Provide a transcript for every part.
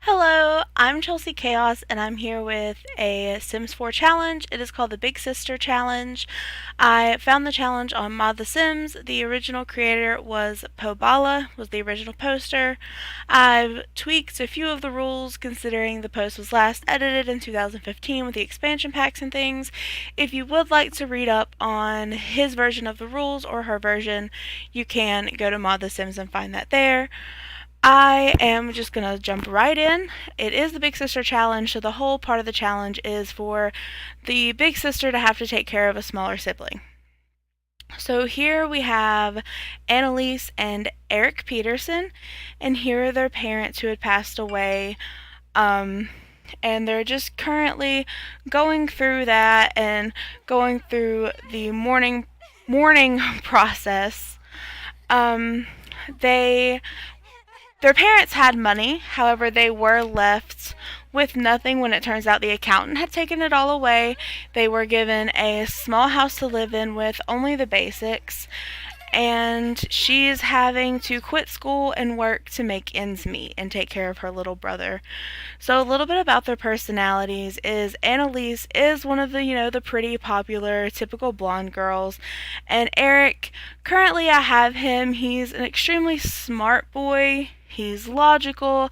Hello, I'm Chelsea Chaos, and I'm here with a Sims 4 challenge. It is called the Big Sister Challenge. I found the challenge on Mod the Sims. The original creator was Pobala, was the original poster. I've tweaked a few of the rules considering the post was last edited in 2015 with the expansion packs and things. If you would like to read up on his version of the rules or her version, you can go to Mod the Sims and find that there. I am just gonna jump right in. It is the Big Sister Challenge, so the whole part of the challenge is for the big sister to have to take care of a smaller sibling. So here we have Annalise and Eric Peterson, and here are their parents who had passed away. And they're just currently going through that and going through the mourning process. They Their parents had money, however, they were left with nothing when it turns out the accountant had taken it all away. They were given a small house to live in with only the basics, and she's having to quit school and work to make ends meet and take care of her little brother. So a little bit about their personalities is Annalise is one of the pretty popular typical blonde girls, and Eric, currently I have him, he's an extremely smart boy. He's logical,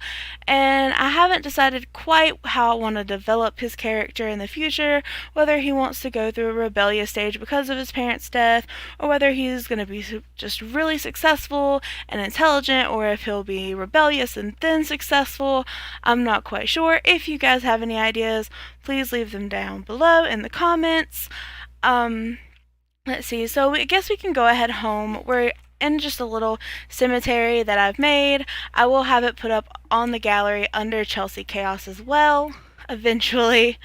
and I haven't decided quite how I want to develop his character in the future, whether he wants to go through a rebellious stage because of his parents' death, or whether he's going to be just really successful and intelligent, or if he'll be rebellious and then successful. I'm not quite sure. If you guys have any ideas, please leave them down below in the comments. Let's see, so I guess we can go ahead home. We're in just a little cemetery that I've made. I will have it put up on the gallery under Chelsea Chaos as well, eventually.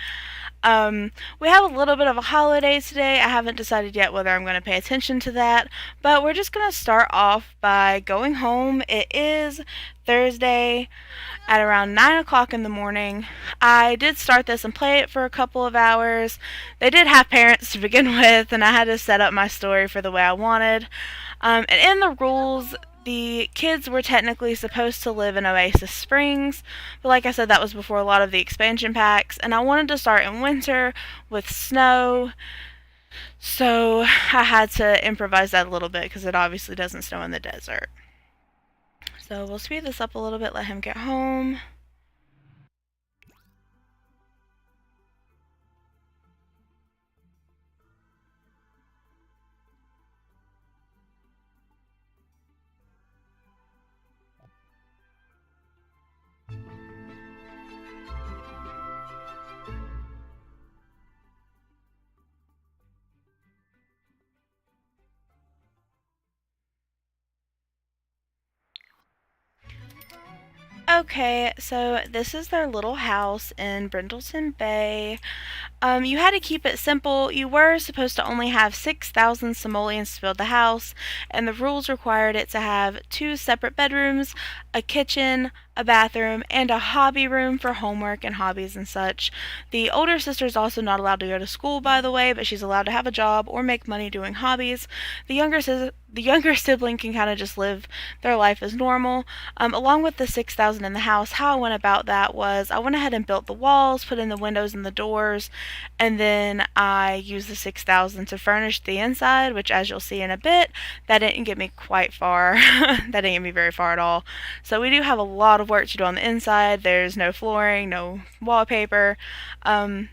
We have a little bit of a holiday today. I haven't decided yet whether I'm going to pay attention to that, but we're just going to start off by going home. It is Thursday at around 9 o'clock in the morning. I did start this and play it for a couple of hours. They did have parents to begin with, and I had to set up my story for the way I wanted. And in the rules, the kids were technically supposed to live in Oasis Springs, but like I said, that was before a lot of the expansion packs, and I wanted to start in winter with snow, so I had to improvise that a little bit because it obviously doesn't snow in the desert. So we'll speed this up a little bit, let him get home. Okay, so this is their little house in Brindleton Bay. You had to keep it simple. You were supposed to only have 6,000 simoleons to build the house, and the rules required it to have two separate bedrooms, a kitchen, a bathroom, and a hobby room for homework and hobbies and such. The older sister is also not allowed to go to school, by the way, but she's allowed to have a job or make money doing hobbies. The younger sibling can kind of just live their life as normal. Along with the 6,000 in the house, how I went about that was I went ahead and built the walls, put in the windows and the doors, and then I used the 6,000 to furnish the inside, which, as you'll see in a bit, that didn't get me quite far. That didn't get me very far at all. So we do have a lot of work to do on the inside. There's no flooring, no wallpaper. And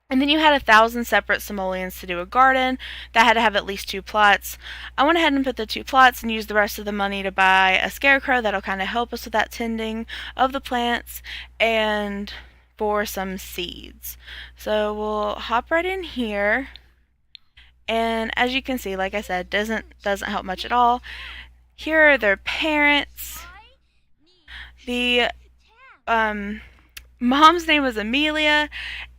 then you had 1,000 separate simoleons to do a garden that had to have at least two plots. I went ahead and put the two plots and used the rest of the money to buy a scarecrow that'll kind of help us with that tending of the plants and for some seeds. So we'll hop right in here. And as you can see, like I said, doesn't help much at all. Here are their parents. The mom's name was Amelia,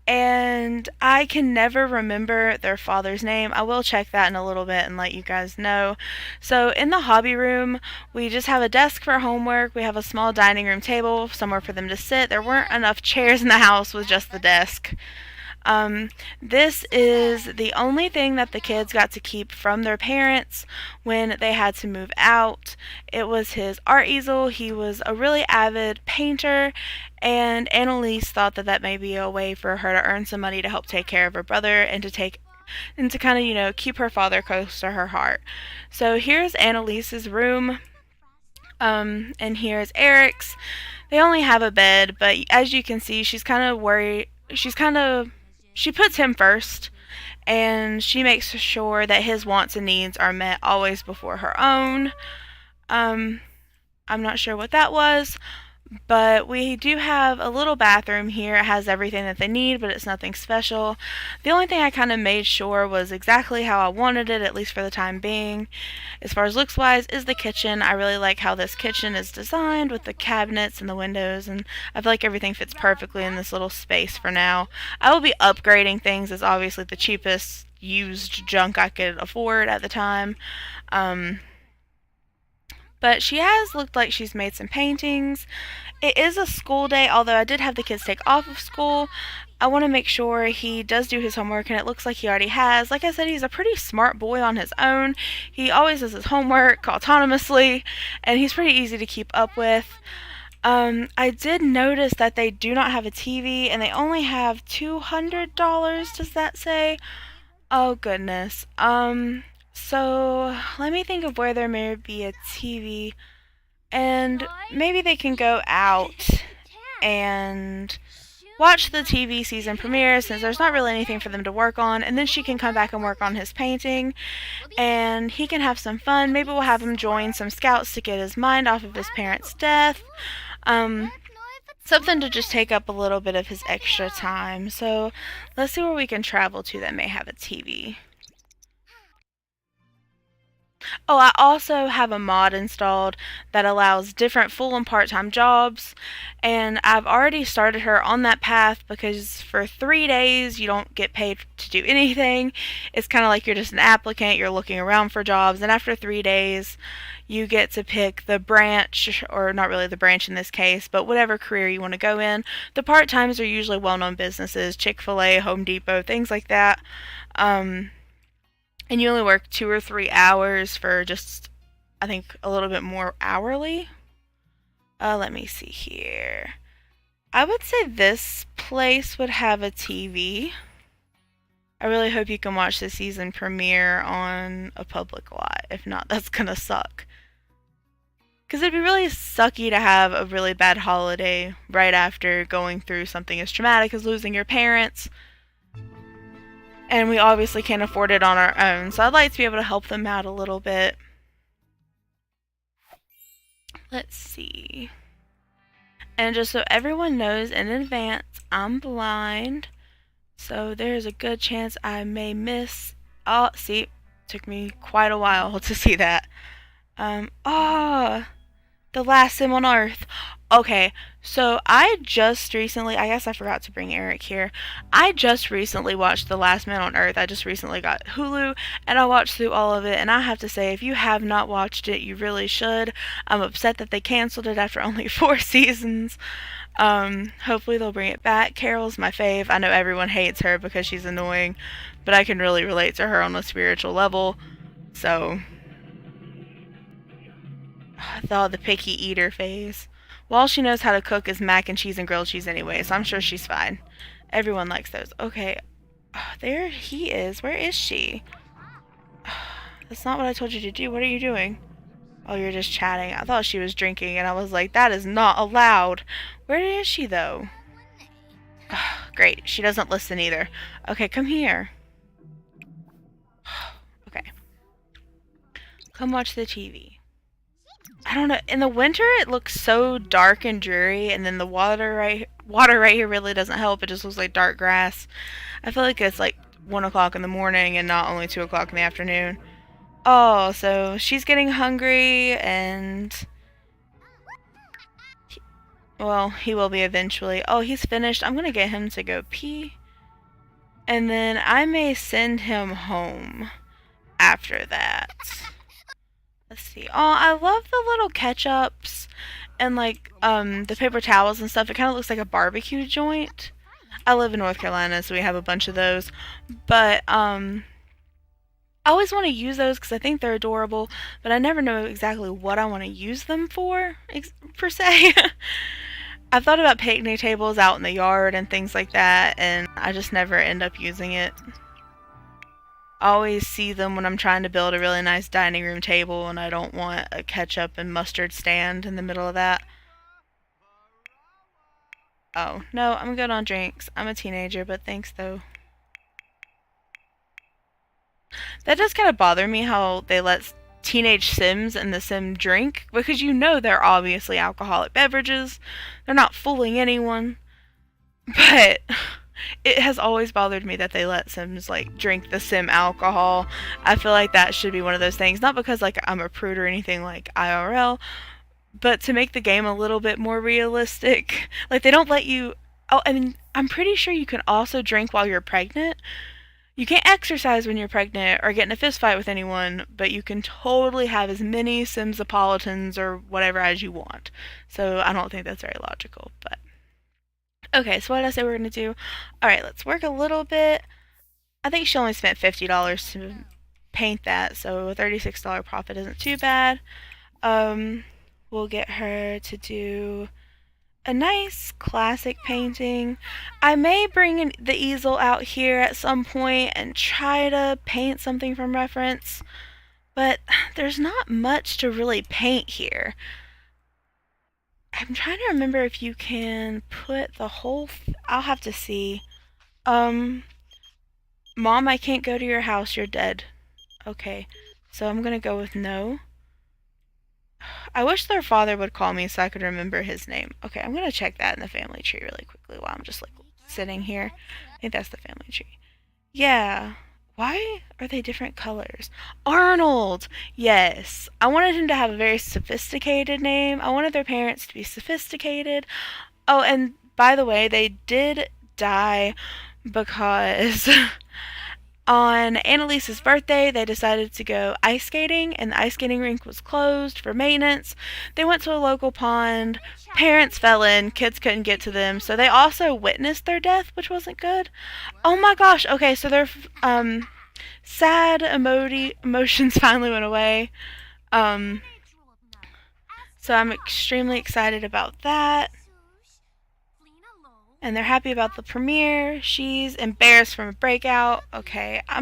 and I can never remember their father's name. I will check that in a little bit and let you guys know. So in the hobby room, we just have a desk for homework. We have a small dining room table, somewhere for them to sit. There weren't enough chairs in the house with just the desk. Um, this is the only thing that the kids got to keep from their parents when they had to move out. It was his art easel. He was a really avid painter, and Annalise thought that that may be a way for her to earn some money to help take care of her brother and to kind of, keep her father close to her heart. So here's Annalise's room, and here's Eric's. They only have a bed, but as you can see, she's kind of worried. She puts him first, and she makes sure that his wants and needs are met always before her own. Um, I'm not sure what that was, but we do have a little bathroom here. It has everything that they need, but it's nothing special. The only thing I kind of made sure was exactly how I wanted it, at least for the time being. As far as looks wise, is the kitchen. I really like how this kitchen is designed with the cabinets and the windows, and I feel like everything fits perfectly in this little space for now. I will be upgrading things as obviously the cheapest used junk I could afford at the time. Um, but she has looked like she's made some paintings. It is a school day, although I did have the kids take off of school. I want to make sure he does do his homework, and it looks like he already has. Like I said, he's a pretty smart boy on his own. He always does his homework autonomously, and he's pretty easy to keep up with. I did notice that they do not have a TV, and they only have $200, does that say? Oh, goodness. So let me think of where there may be a TV, and maybe they can go out and watch the TV season premiere since there's not really anything for them to work on, and then she can come back and work on his painting, and he can have some fun. Maybe we'll have him join some scouts to get his mind off of his parents' death. Um, Something to just take up a little bit of his extra time. So let's see where we can travel to that may have a TV. Oh, I also have a mod installed that allows different full and part-time jobs, and I've already started her on that path because for 3 days you don't get paid to do anything. It's kind of like you're just an applicant, you're looking around for jobs, and after 3 days you get to pick the branch, or not really the branch in this case, but whatever career you want to go in. The part-times are usually well-known businesses, Chick-fil-A, Home Depot, things like that. Um, and you only work 2 or 3 hours for just, I think, a little bit more hourly. Let me see here. I would say this place would have a TV. I really hope you can watch the season premiere on a public lot. If not, that's gonna suck. Because it'd be really sucky to have a really bad holiday right after going through something as traumatic as losing your parents. And we obviously can't afford it on our own, so I'd like to be able to help them out a little bit. Let's see. And just so everyone knows in advance, I'm blind, so there's a good chance I may miss. Oh, see, took me quite a while to see that. The last sim on Earth. Okay, so I just recently, I guess I forgot to bring Eric here. I just recently watched The Last Man on Earth. I just recently got Hulu, and I watched through all of it, and I have to say, if you have not watched it, you really should. I'm upset that they canceled it after only 4 seasons. Hopefully they'll bring it back. Carol's my fave. I know everyone hates her because she's annoying, but I can really relate to her on a spiritual level, so... the picky eater phase. Well, all she knows how to cook is mac and cheese and grilled cheese anyway, so I'm sure she's fine. Everyone likes those. Okay. There he is. Where is she? That's not what I told you to do. What are you doing? Oh, you're just chatting. I thought she was drinking, and I was like, that is not allowed. Where is she, though? Great. She doesn't listen either. Okay, come here. Okay. Come watch the TV. I don't know. In the winter, it looks so dark and dreary, and then the water right here really doesn't help. It just looks like dark grass. I feel like it's like 1 o'clock in the morning and not only 2 o'clock in the afternoon. Oh, so she's getting hungry, and well, he will be eventually. Oh, he's finished. I'm gonna get him to go pee, and then I may send him home after that. Let's see. Oh, I love the little ketchups and like the paper towels and stuff. It kind of looks like a barbecue joint. I live in North Carolina, so we have a bunch of those. But I always want to use those because I think they're adorable, but I never know exactly what I want to use them for, per se. I've thought about picnic tables out in the yard and things like that, and I just never end up using it. I always see them when I'm trying to build a really nice dining room table, and I don't want a ketchup and mustard stand in the middle of that. Oh, no, I'm good on drinks. I'm a teenager, but thanks though. That does kind of bother me how they let teenage Sims in the Sim drink, because you know they're obviously alcoholic beverages. They're not fooling anyone. But it has always bothered me that they let Sims like drink the Sim alcohol. I feel like that should be one of those things, not because like I'm a prude or anything like IRL, but to make the game a little bit more realistic. Like they don't let you. Oh, I mean, I'm pretty sure you can also drink while you're pregnant. You can't exercise when you're pregnant or get in a fist fight with anyone, but you can totally have as many Simsapolitans or whatever as you want. So I don't think that's very logical, but okay, so what did I say we're gonna do? Alright, let's work a little bit. I think she only spent $50 to paint that, so a $36 profit isn't too bad. We'll get her to do a nice classic painting. I may bring the easel out here at some point and try to paint something from reference, but there's not much to really paint here. I'm trying to remember if you can put the whole. I'll have to see. Um, Mom, I can't go to your house. You're dead. Okay, so I'm gonna go with no. I wish their father would call me so I could remember his name. Okay, I'm gonna check that in the family tree really quickly while I'm just like sitting here. I think that's the family tree. Yeah. Why are they different colors? Arnold! Yes. I wanted him to have a very sophisticated name. I wanted their parents to be sophisticated. Oh, and by the way, they did die because on Annalise's birthday, they decided to go ice skating, and the ice skating rink was closed for maintenance. They went to a local pond. Parents fell in, kids couldn't get to them, so they also witnessed their death, which wasn't good. Oh my gosh, okay, so their sad emotions finally went away. Um, so I'm extremely excited about that. And they're happy about the premiere. She's embarrassed from a breakout. Okay, I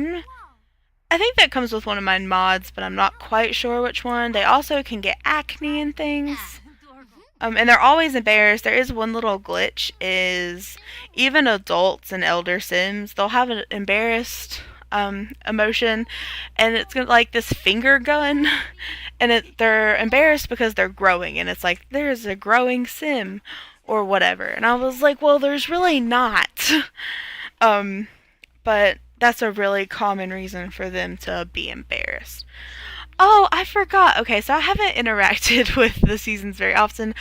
think that comes with one of my mods, but I'm not quite sure which one. They also can get acne and things. And they're always embarrassed. There is one little glitch is even adults and elder Sims, they'll have an embarrassed emotion, and it's like this finger gun, and they're embarrassed because they're growing, and it's like there's a growing Sim or whatever. And I was like, well, there's really not. But that's a really common reason for them to be embarrassed. Oh, I forgot. Okay, so I haven't interacted with the seasons very often.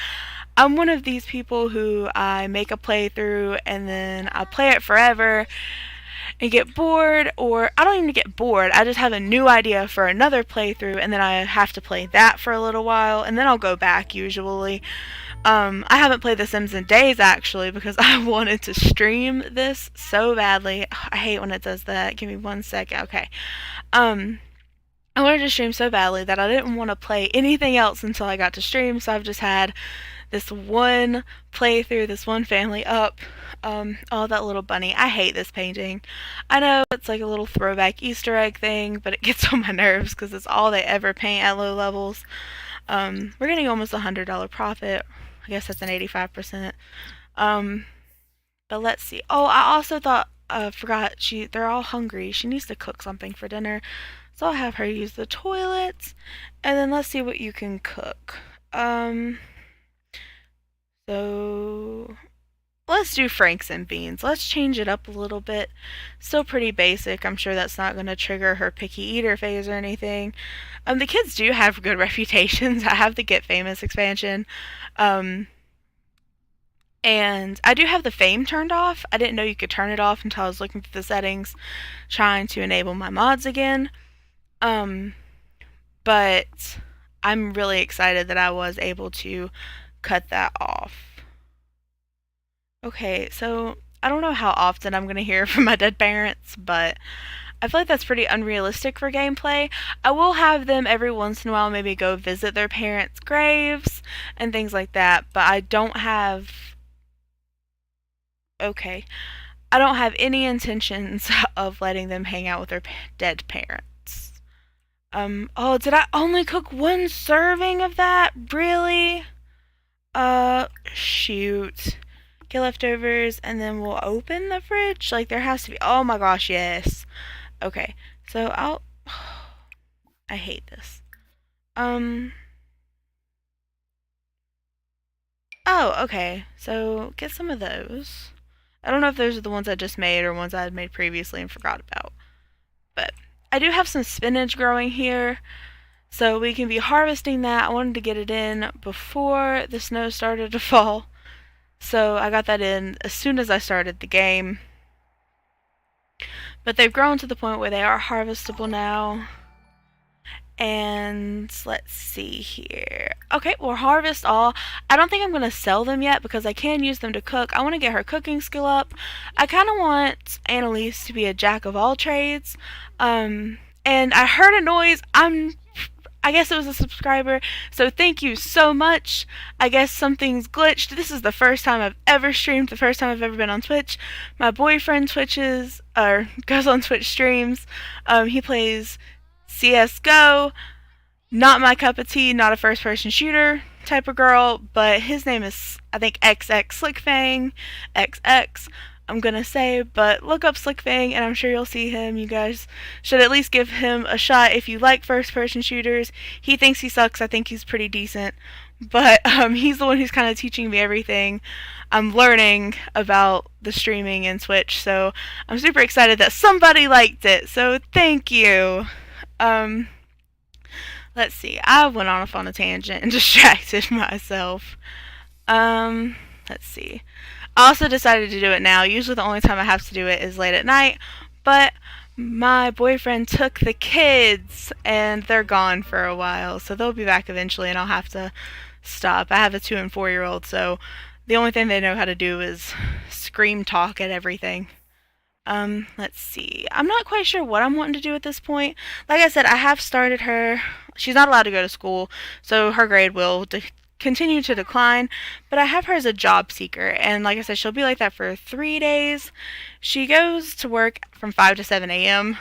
I'm one of these people who I make a playthrough and then I play it forever and get bored, or I don't even get bored. I just have a new idea for another playthrough and then I have to play that for a little while and then I'll go back usually. I haven't played The Sims in days actually because I wanted to stream this so badly. I hate when it does that. Give me 1 second. Okay. I wanted to stream so badly that I didn't want to play anything else until I got to stream, so I've just had this one playthrough, this one family up. Oh, that little bunny. I hate this painting. I know it's like a little throwback Easter egg thing, but it gets on my nerves because it's all they ever paint at low levels. We're getting almost $100 profit. I guess that's an 85%. But let's see. Oh, I also forgot they're all hungry. She needs to cook something for dinner. So I'll have her use the toilets. And then let's see what you can cook. So let's do Franks and beans. Let's change it up a little bit. Still pretty basic. I'm sure that's not going to trigger her picky eater phase or anything. The kids do have good reputations. I have the Get Famous expansion. And I do have the fame turned off. I didn't know you could turn it off until I was looking through the settings, trying to enable my mods again. But I'm really excited that I was able to cut that off. Okay, so I don't know how often I'm going to hear from my dead parents, but I feel like that's pretty unrealistic for gameplay. I will have them every once in a while maybe go visit their parents' graves and things like that, but I don't have. Okay. I don't have any intentions of letting them hang out with their dead parents. Oh, did I only cook one serving of that? Really? Shoot. Get leftovers and then we'll open the fridge? Like, there has to be. Oh my gosh, yes. Okay, so I'll. I hate this. Oh, okay. So get some of those. I don't know if those are the ones I just made or ones I had made previously and forgot about. But I do have some spinach growing here, so we can be harvesting that. I wanted to get it in before the snow started to fall, so I got that in as soon as I started the game. But they've grown to the point where they are harvestable now. And let's see here. Okay, we'll harvest all. I don't think I'm going to sell them yet because I can use them to cook. I want to get her cooking skill up. I kind of want Annalise to be a jack of all trades. And I heard a noise. I guess it was a subscriber, so thank you so much. I guess something's glitched. This is the first time I've ever streamed, the first time I've ever been on Twitch. My boyfriend twitches, or goes on Twitch streams. He plays CSGO. Not my cup of tea, not a first person shooter type of girl, but his name is, I think, XX Slickfang. XX. I'm gonna say, but look up Slickfang and I'm sure you'll see him. You guys should at least give him a shot if you like first person shooters. He thinks he sucks, I think he's pretty decent. But he's the one who's kind of teaching me everything I'm learning about the streaming and Twitch, so I'm super excited that somebody liked it, so thank you. Let's see, I went off on a tangent and distracted myself. Let's see. I also decided to do it now. Usually the only time I have to do it is late at night, but my boyfriend took the kids and they're gone for a while, so they'll be back eventually and I'll have to stop. I have a 2 and 4-year-old, so the only thing they know how to do is scream talk at everything. Let's see. I'm not quite sure what I'm wanting to do at this point. Like I said, I have started her. She's not allowed to go to school, so her grade will continue to decline, but I have her as a job seeker, and like I said, she'll be like that for 3 days. She goes to work from 5 to 7 a.m.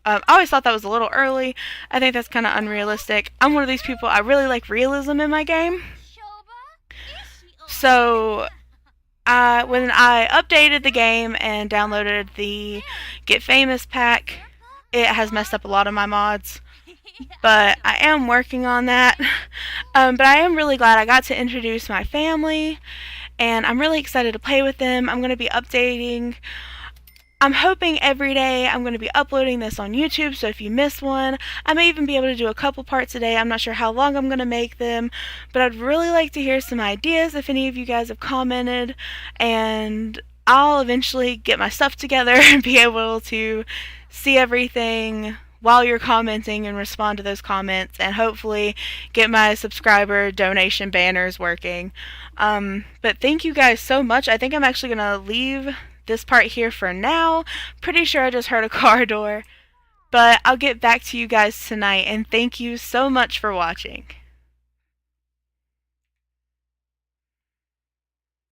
I always thought that was a little early. I think that's kind of unrealistic. I'm one of these people, I really like realism in my game. So, when I updated the game and downloaded the Get Famous pack, it has messed up a lot of my mods. But I am working on that. But I am really glad I got to introduce my family, and I'm really excited to play with them. I'm going to be updating. I'm hoping every day I'm going to be uploading this on YouTube, so if you miss one, I may even be able to do a couple parts a day. I'm not sure how long I'm going to make them, but I'd really like to hear some ideas if any of you guys have commented, and I'll eventually get my stuff together and be able to see everything while you're commenting and respond to those comments, and hopefully get my subscriber donation banners working. But thank you guys so much. I think I'm actually going to leave this part here for now. Pretty sure I just heard a car door. But I'll get back to you guys tonight, and thank you so much for watching.